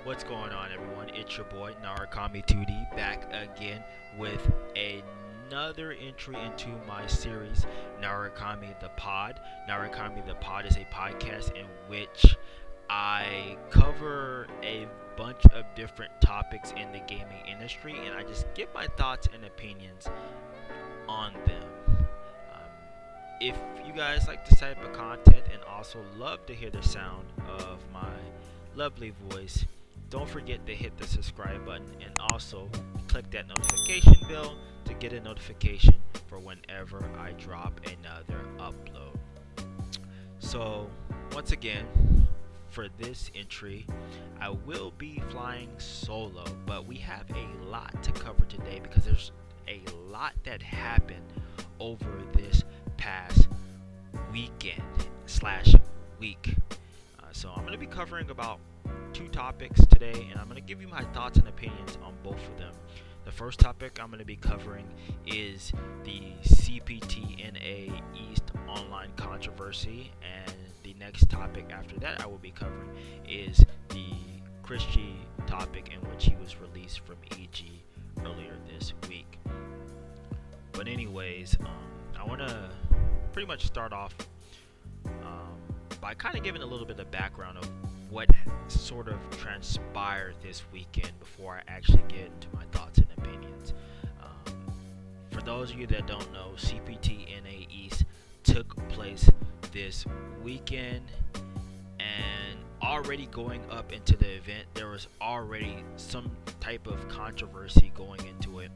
What's going on, everyone? It's your boy Narukami 2D back again with another entry into my series, Narukami the Pod. Narukami the Pod is a podcast in which I cover a bunch of different topics in the gaming industry and I just give my thoughts and opinions on them. If you guys like this type of content and also love to hear the sound of my lovely voice, don't forget to hit the subscribe button and also click that notification bell to get a notification for whenever I drop another upload. So, once again, for this entry, I will be flying solo, but we have a lot to cover today because there's a lot that happened over this past weekend slash week. So I'm going to be covering about two topics today, and I'm going to give you my thoughts and opinions on both of them. The first topic I'm going to be covering is the CPTNA East online controversy, and the next topic after that I will be covering is the Christie topic in which he was released from EG earlier this week. But anyways, I want to pretty much start off by kind of giving a little bit of background of what sort of transpired this weekend before I actually get into my thoughts and opinions. For those of you that don't know, CPTNA East took place this weekend, and already going up into the event, there was already some type of controversy going into it.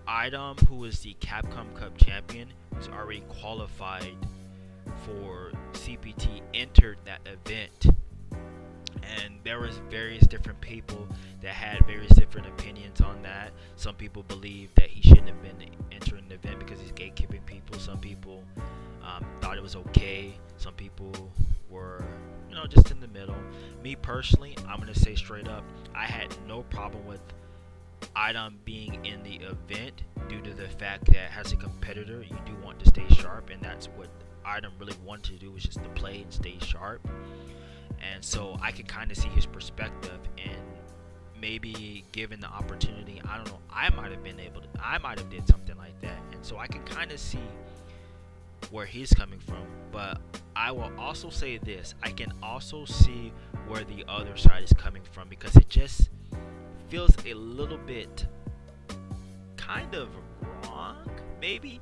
Idom, who is the Capcom Cup champion, who's already qualified for CPT, entered that event, and there was various different people that had various different opinions on that. Some people believe that he shouldn't have been entering the event because he's gatekeeping people. Some people thought it was okay. Some people were, just in the middle. Me personally, I'm gonna say straight up, I had no problem with Idom being in the event due to the fact that as a competitor you do want to stay sharp, and that's what Idom really wanted to do, was just to play and stay sharp. And so I could kind of see his perspective, and maybe given the opportunity, I don't know, I might have did something like that. And so I can kind of see where he's coming from, but I will also say this, I can also see where the other side is coming from, because it just feels a little bit kind of wrong, maybe,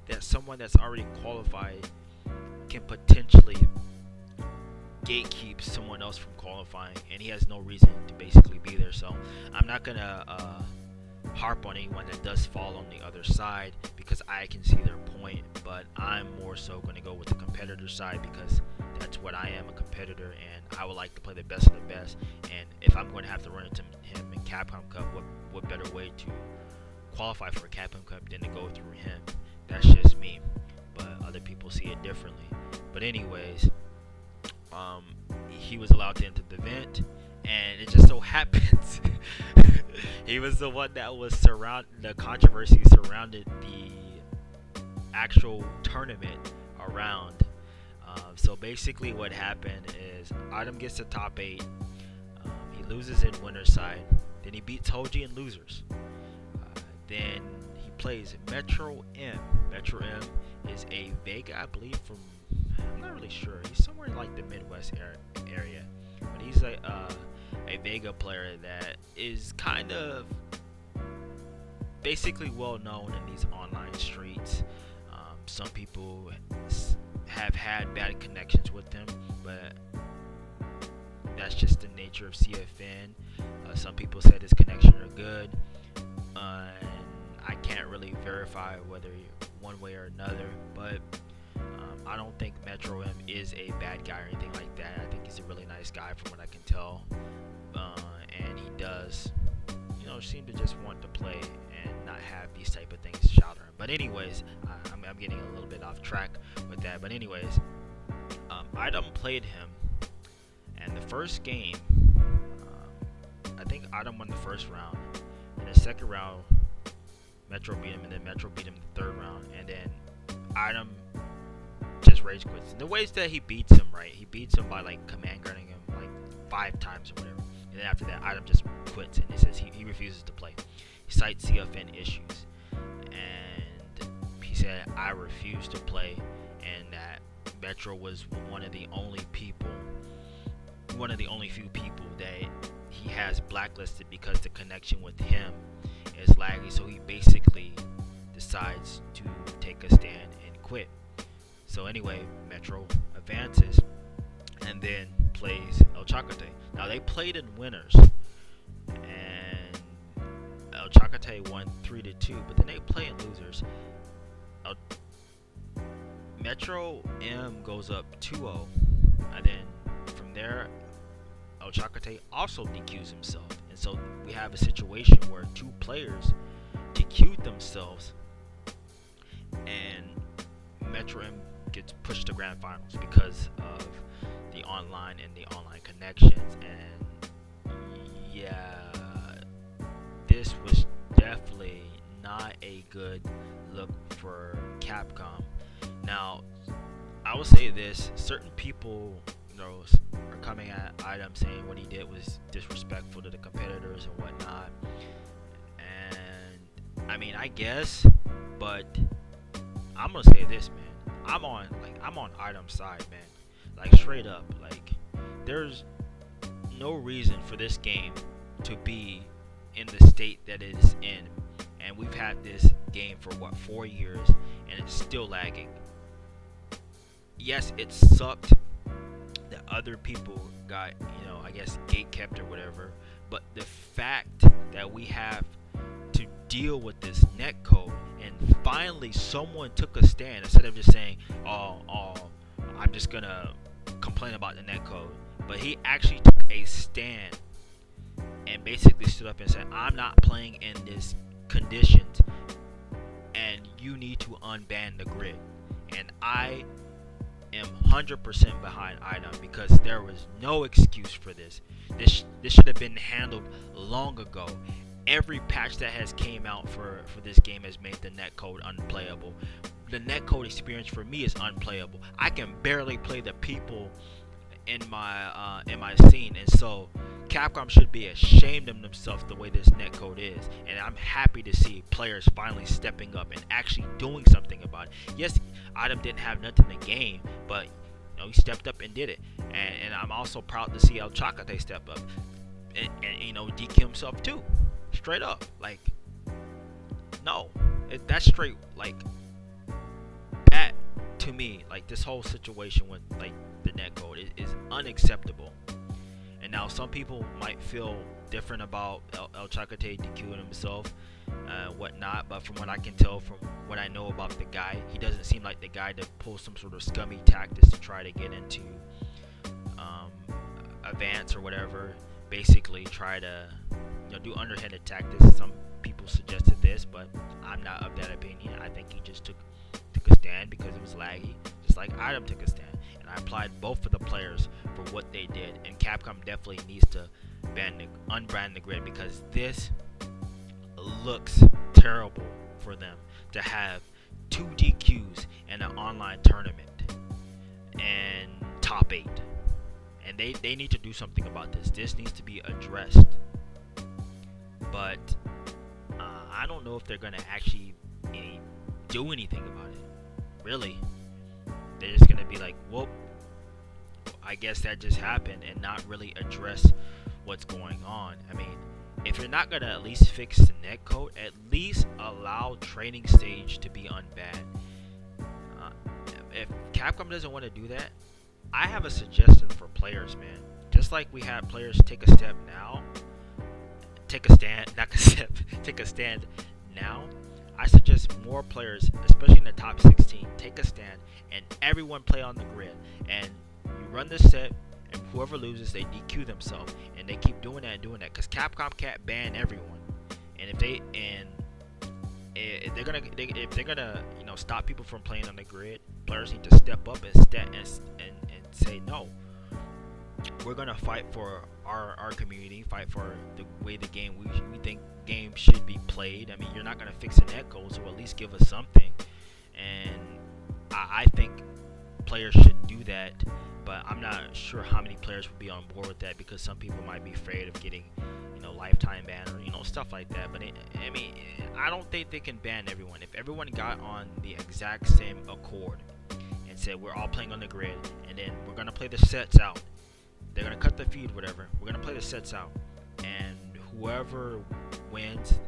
that someone that's already qualified can potentially gatekeep someone else from qualifying, and he has no reason to basically be there. So I'm not gonna harp on anyone that does fall on the other side, because I can see their point, but I'm more so going to go with the competitor side, because that's what I am, a competitor, and I would like to play the best of the best. And if I'm going to have to run into him in Capcom Cup, what better way to qualify for a Capcom Cup than to go through him? That's just me, but other people see it differently. But anyways, he was allowed to enter the event, and it just so happens he was the one that was the controversy surrounded the actual tournament around. So basically what happened is Idom gets to top 8, he loses in winner's side, then he beats Hoji in losers, then he plays Metro M. Metro M is a Vega, I believe, I'm not really sure, he's somewhere in like the Midwest area, but he's a Vega player that is kind of basically well known in these online streets. Some people have had bad connections with him, but that's just the nature of CFN. Some people said his connections are good, and I can't really verify whether one way or another, but I don't think Metro M is a bad guy or anything like that. I think he's a really nice guy from what I can tell, and he does seem to just want to play and not have these type of things shout at him. But anyways, I'm getting a little bit off track with that. But anyways, Idom played him, and the first game, I think Idom won the first round. In the second round, Metro beat him, and then Metro beat him the third round, and then Idom just rage quits. And the ways that he beats him, right? He beats him by like command guarding him like 5 times or whatever. And then after that, Idom just quits and it says he refuses to play. He cites CFN issues, and he said, I refuse to play, and that Metro was one of the only few people that he has blacklisted because the connection with him is laggy. So he basically decides to take a stand and quit. So anyway, Metro advances and then plays El Chacate. Now they played in winners, and El Chacate won 3-2, but then they play in losers. Metro M goes up 2-0, and then from there, El Chacate also DQs himself. And so we have a situation where 2 players DQ'd themselves, and Metro M gets pushed to grand finals because of the online and the online connections. And yeah, this was definitely not a good look for Capcom. Now, I will say this: certain people, are coming at Idom saying what he did was disrespectful to the competitors and whatnot. And I mean, I guess, but I'm gonna say this, man. I'm on Idom's side, man. Like, straight up, like, there's no reason for this game to be in the state that it is in, and we've had this game for 4 years, and it's still lagging. Yes, it sucked that other people got, I guess, gatekept or whatever, but the fact that we have to deal with this netcode, and finally someone took a stand instead of just saying, oh, I'm just gonna complain about the netcode, but he actually took a stand and basically stood up and said, I'm not playing in this conditions, and you need to unban the grid. And I am 100% behind Idom, because there was no excuse for this. This should have been handled long ago. Every patch that has came out for this game has made the netcode unplayable. The netcode experience for me is unplayable. I can barely play the people in my scene, and so Capcom should be ashamed of themselves the way this netcode is. And I'm happy to see players finally stepping up and actually doing something about it. Yes, Idom didn't have nothing to gain, but he stepped up and did it. And I'm also proud to see El Chacate step up and DQ himself too. Straight up, like, no, that's straight, like, that to me, like, this whole situation with, like, the netcode is unacceptable. And now some people might feel different about El Chacate DQing himself, whatnot, but from what I can tell, from what I know about the guy, he doesn't seem like the guy to pull some sort of scummy tactics to try to get into advance or whatever. Basically try to do underhanded tactics. Some people suggested this, but I'm not of that opinion. I think he just took a stand because it was laggy, just like Idom took a stand. And I applied both of the players for what they did. And Capcom definitely needs to unban the grid, because this looks terrible for them to have 2 DQs in an online tournament and top 8. And they need to do something about this. This needs to be addressed. But I don't know if they're going to actually do anything about it. Really. They're just going to be like, well, I guess that just happened, and not really address what's going on. I mean, if you're not going to at least fix the netcode, at least allow training stage to be unbanned. If Capcom doesn't want to do that, I have a suggestion for players, man. Just like we had players take a stand now, I suggest more players, especially in the top 16, take a stand and everyone play on the grid. And you run this set, and whoever loses, they DQ themselves, and they keep doing that, because Capcom can't ban everyone. And if they're gonna stop people from playing on the grid, players need to step up and say, no, we're gonna fight for our community, fight for the way the game we think game should be played. I mean, you're not gonna fix a netcode, so at least give us something. And I think players should do that but I'm not sure how many players would be on board with that, because some people might be afraid of getting, lifetime ban, or stuff like that. But I don't think they can ban everyone. If everyone got on the exact same accord and said we're all playing on the grid, and then we're gonna play the sets out, they're gonna cut the feed, whatever. We're gonna play the sets out, and whoever wins,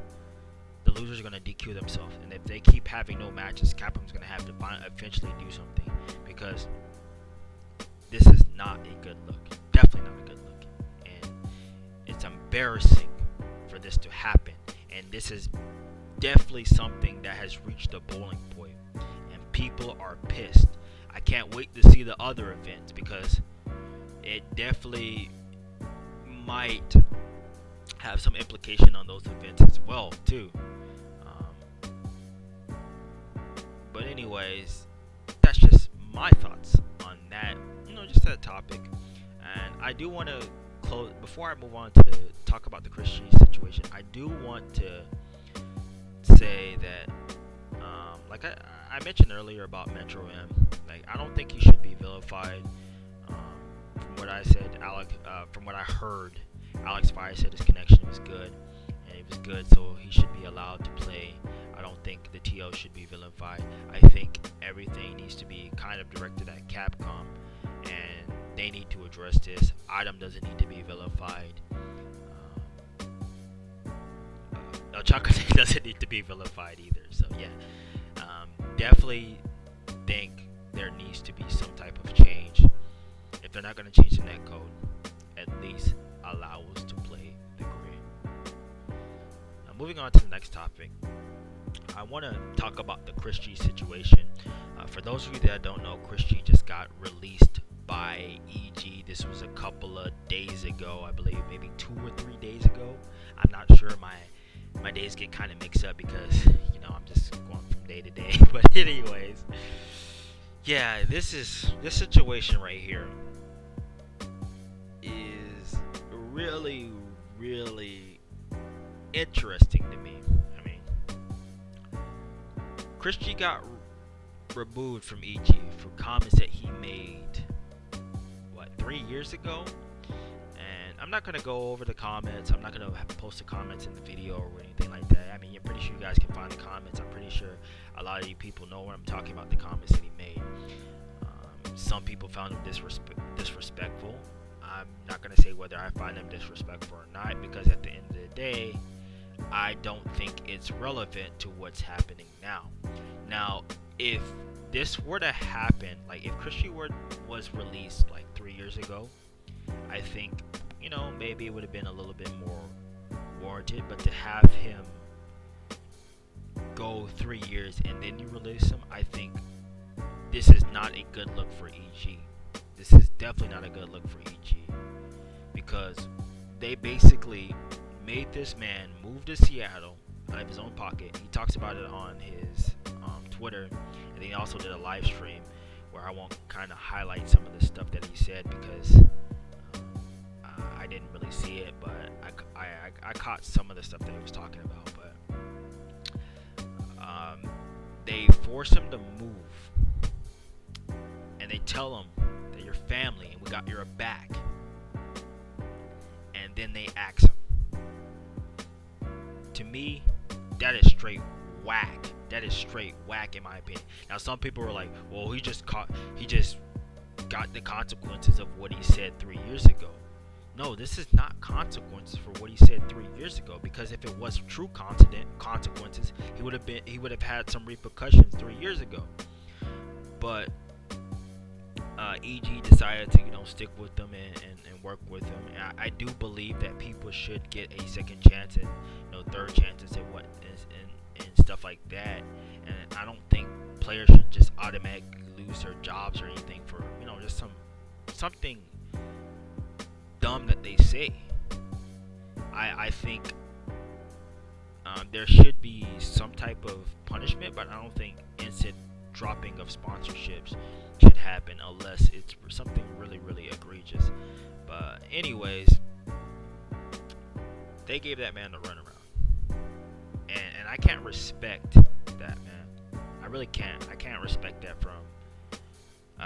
the losers are gonna DQ themselves. And if they keep having no matches, Capcom's gonna have to eventually do something, because this is not a good look. Definitely not a good look, and it's embarrassing for this to happen. And this is definitely something that has reached a boiling point, and people are pissed. I can't wait to see the other events, because it definitely might have some implication on those events as well too. But anyways, that's just my thoughts on that. Just that topic. And I do want to close before I move on to talk about the Chris G situation. I do want to say that, like I mentioned earlier about Metro M, like I don't think he should be vilified. From what I said, from what I heard, Alex Fire said his connection was good, and it was good, so he should be allowed to play. I don't think the TO should be vilified. I think everything needs to be kind of directed at Capcom, and they need to address this. Idom doesn't need to be vilified. El Chaco doesn't need to be vilified either. So yeah, definitely think there needs to be some type of change. If they're not going to change the netcode, at least allow us to play the grid. Now, moving on to the next topic, I want to talk about the Chris G situation. For those of you that don't know, Chris G just got released by EG. This was a couple of days ago, I believe, maybe 2 or 3 days ago. I'm not sure. My days get kind of mixed up because I'm just going from day to day. But anyways, yeah, this situation right here is really, really interesting to me. I mean, Chris G got removed from EG for comments that he made 3 years ago, and I'm not gonna go over the comments. I'm not gonna post the comments in the video or anything like that. I mean, I'm pretty sure you guys can find the comments. I'm pretty sure a lot of you people know what I'm talking about, the comments that he made. Some people found him disrespectful. I'm not gonna say whether I find him disrespectful or not, because at the end of the day, I don't think it's relevant to what's happening now. Now, if this were to happen, like if Chris G was released 3 years ago, I think maybe it would have been a little bit more warranted. But to have him go 3 years and then you release him, I think this is not a good look for EG. This is definitely not a good look for EG, because they basically made this man move to Seattle out of his own pocket. He talks about it on his Twitter, and he also did a live stream where I won't kind of highlight some of the stuff that he said, because I didn't really see it, but I caught some of the stuff that he was talking about. But they force him to move, and they tell him that you're family and we got your back, and then they axe him. To me, that is straight whack. That is straight whack, in my opinion. Now, some people were like, well, he just got the consequences of what he said 3 years ago. No, this is not consequences for what he said 3 years ago, because if it was true consequences, he would have had some repercussions 3 years ago. But EG decided to stick with them and work with them. And I do believe that people should get a second chance and third chances and stuff like that. And I don't think players should just automatically lose their jobs or anything for just something dumb that they say. I think there should be some type of punishment, but I don't think instant dropping of sponsorships should happen unless it's something really, really egregious. But anyways, they gave that man the runaround. And I can't respect that, man. I really can't. I can't respect that from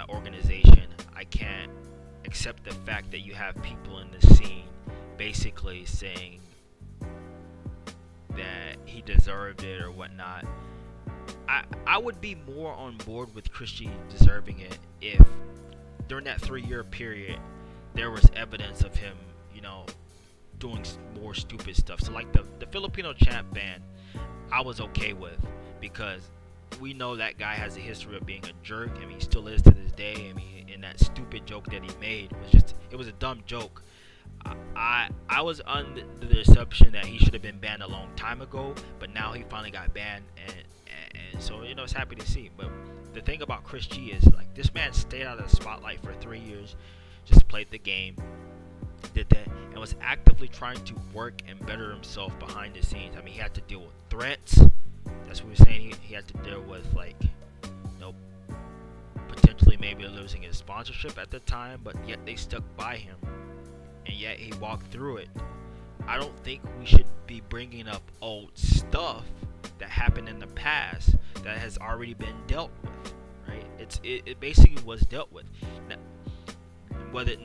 organization, I can't accept the fact that you have people in the scene basically saying that he deserved it or whatnot. I would be more on board with Christie deserving it if during that 3-year period there was evidence of him, doing more stupid stuff. So like the Filipino champ ban, I was okay with, because we know that guy has a history of being a jerk. I mean, he still is to this day. I mean, and that stupid joke that he made it was a dumb joke. I was under the assumption that he should have been banned a long time ago, but now he finally got banned, and so it's happy to see. But the thing about Chris G is, like, this man stayed out of the spotlight for 3 years, just played the game, did that, and was actively trying to work and better himself behind the scenes. I mean, he had to deal with threats. That's what we're saying. He had to deal with, like, potentially maybe losing his sponsorship at the time, but yet they stuck by him, and yet he walked through it. I don't think we should be bringing up old stuff that happened in the past that has already been dealt with, right? It basically was dealt with.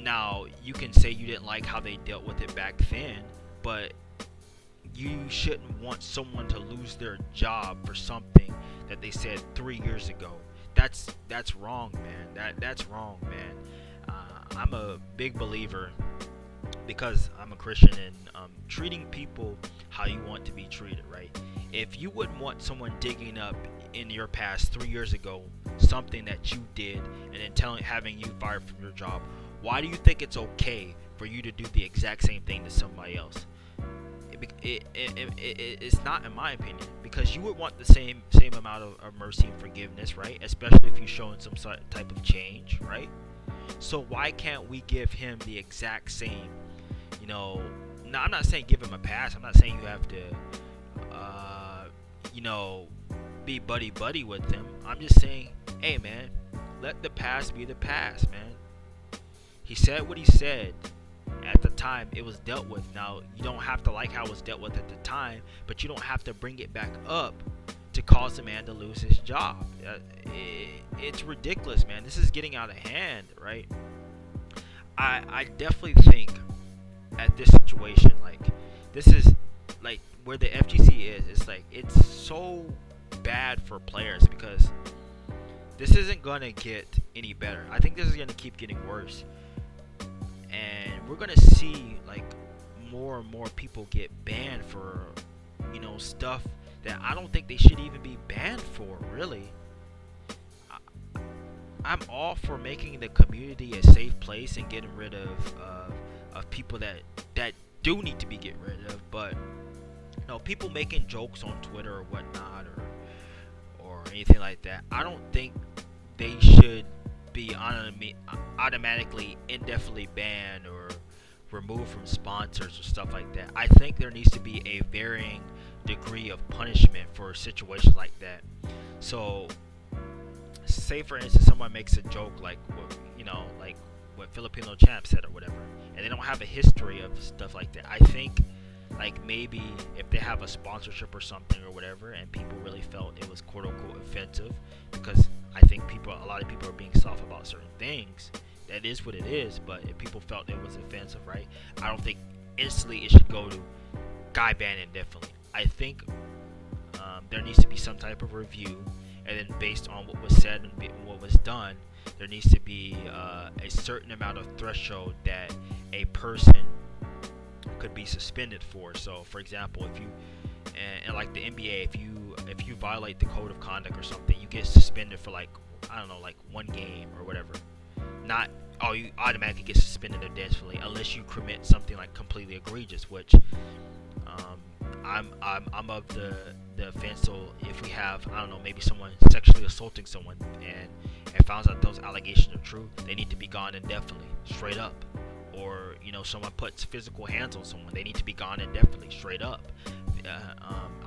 Now you can say you didn't like how they dealt with it back then, but you shouldn't want someone to lose their job for something that they said 3 years ago. That's wrong, man. That's wrong, man. I'm a big believer, because I'm a Christian, in treating people how you want to be treated, right? If you wouldn't want someone digging up in your past 3 years ago something that you did and then having you fired from your job, why do you think it's okay for you to do the exact same thing to somebody else? It's not, in my opinion, because you would want the same amount of mercy and forgiveness, right? Especially if you're showing some type of change, right? So why can't we give him the exact same? No, I'm not saying give him a pass. I'm not saying you have to, be buddy with him. I'm just saying, hey, man, let the past be the past, man. He said what he said. At the time, it was dealt with. Now, you don't have to like how it was dealt with at the time, but you don't have to bring it back up to cause the man to lose his job. It's ridiculous, man. This is getting out of hand, right? I definitely think at this situation, like, this is like where the FGC is. It's like, it's so bad for players, because this isn't gonna get any better. I think this is gonna keep getting worse, and we're gonna see, like, more and more people get banned for stuff that I don't think they should even be banned for, really. I'm all for making the community a safe place and getting rid of people that do need to be get rid of, but people making jokes on Twitter or whatnot, or anything like that, I don't think they should be automatically indefinitely banned or removed from sponsors or stuff like that. I think there needs to be a varying degree of punishment for situations like that. So, say for instance, someone makes a joke like what Filipino champ said or whatever, and they don't have a history of stuff like that. I think, like, maybe if they have a sponsorship or something or whatever, and people really felt it was quote unquote offensive, because I think a lot of people are being soft about certain things. That is what it is. But if people felt it was offensive, right? I don't think instantly it should go to guy banned indefinitely. I think there needs to be some type of review, and then based on what was said and what was done, there needs to be a certain amount of threshold that a person could be suspended for. So, for example, if you and like the NBA, if you violate the code of conduct or something, you get suspended for, like, I don't know, like 1 game or whatever. Not you automatically get suspended indefinitely unless you commit something like completely egregious, which I'm of the offense. So if we have, I don't know, maybe someone sexually assaulting someone and finds out those allegations are true, they need to be gone indefinitely, straight up. Or someone puts physical hands on someone, they need to be gone indefinitely, straight up.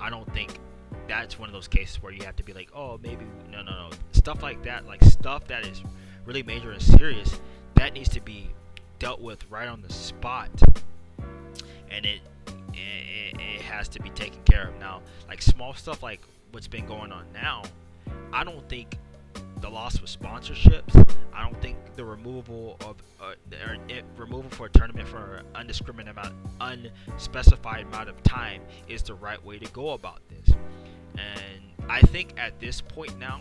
I don't think that's one of those cases where you have to be like, oh, maybe no, stuff like that, like stuff that is really major and serious, that needs to be dealt with right on the spot, and it has to be taken care of. Now, like small stuff like what's been going on now, I don't think the loss of sponsorships, I don't think the removal of removal for a tournament for an unspecified amount of time is the right way to go about this. And I think at this point now,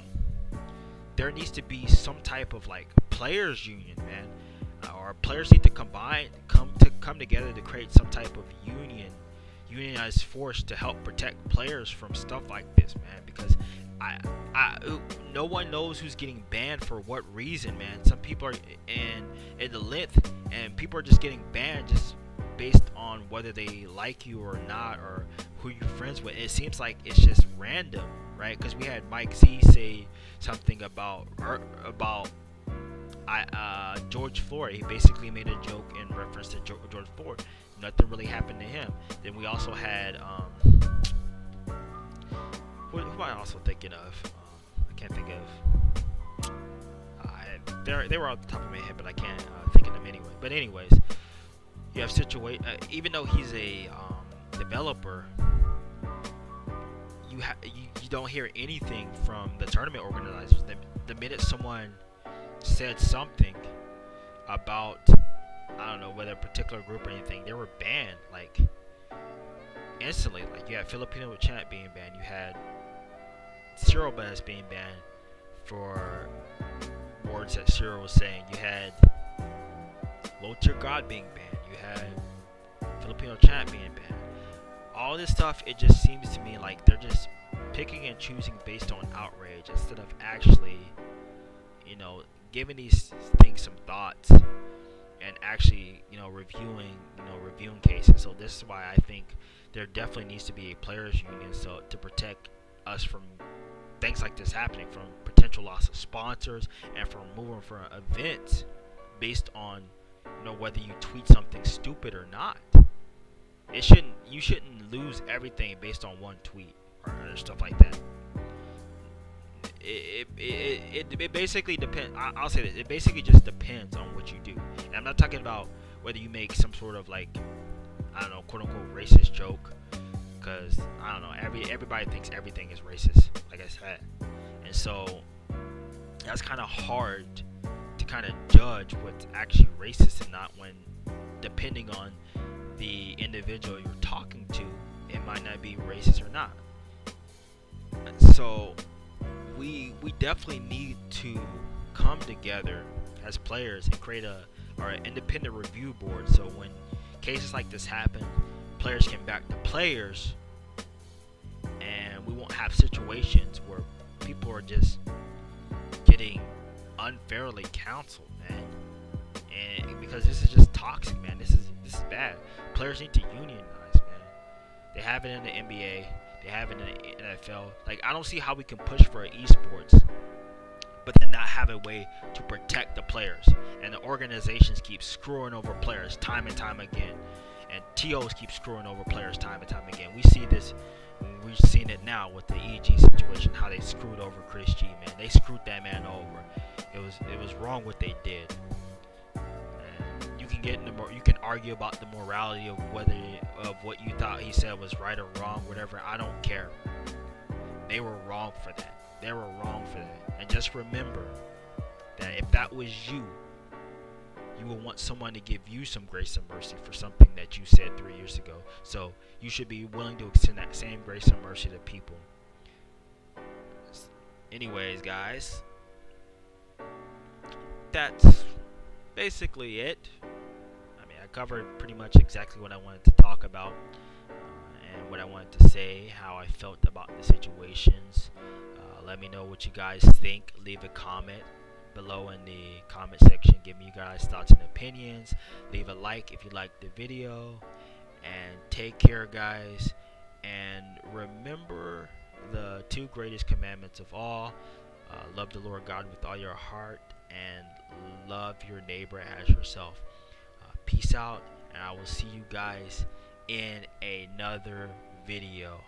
there needs to be some type of like players union, man, or players need to come together to create some type of unionized force to help protect players from stuff like this, man. Because I, no one knows who's getting banned for what reason, man. Some people are in the length, and people are just getting banned just based on whether they like you or not, or who you're friends with. It seems like it's just random, right? Because we had Mike Z say something about George Floyd. He basically made a joke in reference to George Floyd. Nothing really happened to him. Then we also had who am I also thinking of? I can't think of. They were off the top of my head, but I can't think of them anyway. But anyways, you have even though he's a developer, you don't hear anything from the tournament organizers. The minute someone said something about, I don't know, whether a particular group or anything, they were banned like instantly. Like you had Filipino Chant being banned, you had Cyril Bass being banned for words that Cyril was saying, you had Low Tier God being banned, you had Filipino Chant being banned. All this stuff, it just seems to me like they're just picking and choosing based on outrage instead of actually, giving these things some thoughts and actually, reviewing cases. So this is why I think there definitely needs to be a players union, so to protect us from things like this happening, from potential loss of sponsors, and from moving from events based on, whether you tweet something stupid or not. You shouldn't lose everything based on one tweet or stuff like that. It basically depends. I'll say this. It basically just depends on what you do. And I'm not talking about whether you make some sort of like, I don't know, quote unquote racist joke, because I don't know, everybody thinks everything is racist, like I said, and so that's kind of hard to kind of judge what's actually racist and not, when depending on the individual you're talking to, it might not be racist or not. So we definitely need to come together as players and create an independent review board, so when cases like this happen, players can back the players, and we won't have situations where people are just getting unfairly counseled, man. And because this is just toxic, man. This is bad. Players need to unionize, man. They have it in the NBA. They have it in the NFL. Like, I don't see how we can push for esports, but then not have a way to protect the players. And the organizations keep screwing over players time and time again. And TOs keep screwing over players time and time again. We see this. We've seen it now with the EG situation, how they screwed over Chris G, man. They screwed that man over. It was wrong what they did. And you can argue about the morality of what you thought he said was right or wrong, whatever. I don't care. They were wrong for that. And just remember that if that was you will want someone to give you some grace and mercy for something that you said 3 years ago. So you should be willing to extend that same grace and mercy to people. Anyways, guys, that's basically it. I mean, I covered pretty much exactly what I wanted to talk about, and what I wanted to say, how I felt about the situations. Let me know what you guys think. Leave a comment below in the comment section. Give me you guys thoughts and opinions. Leave a like if you liked the video, and take care, guys. And remember the two greatest commandments of all: love the Lord God with all your heart, and love your neighbor as yourself. Peace out, and I will see you guys in another video.